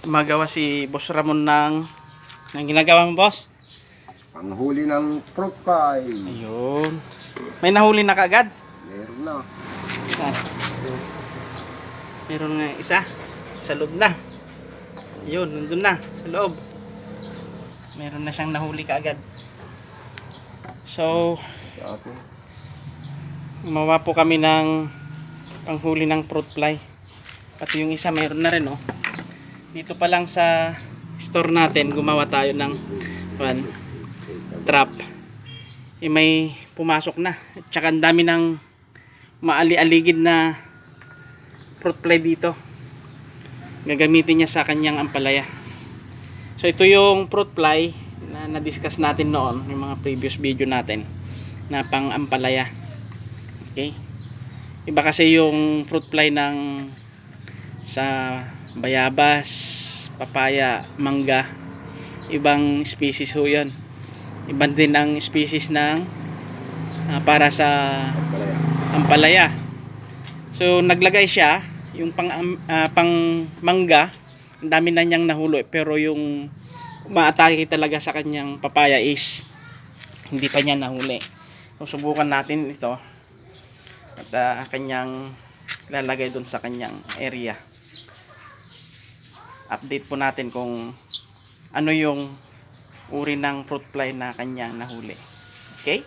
Magawa si Boss Ramon ng ginagawa mo, boss? Panghuli ng fruit fly. Ayun. May nahuli na kaagad? Meron na. Ah. Meron nga isa. Sa loob na. Ayun, nandun na. Sa loob. Meron na siyang nahuli kaagad. So, Sa atin. gumawa po kami ng panghuli ng fruit fly. Pati yung isa meron na rin, oh. Dito pa lang sa store natin, gumawa tayo ng trap. May pumasok na. At saka ang dami ng maali-aligid na fruit fly dito. Gagamitin niya sa kanyang ampalaya. So ito yung fruit fly na na-discuss natin noon, yung mga previous video natin na pang ampalaya. Okay? Iba kasi yung fruit fly ng sa bayabas, papaya, mangga. Ibang species ho yun. Iba din ang species ng para sa ampalaya. So naglagay siya yung pang mangga, ang dami na niyang nahuli, pero yung umaatake talaga sa kanyang papaya is hindi pa niya nahuli. So subukan natin ito at kanyang lalagay doon sa kanyang area. Update po natin kung ano yung uri ng fruit fly na kanyang nahuli. Okay?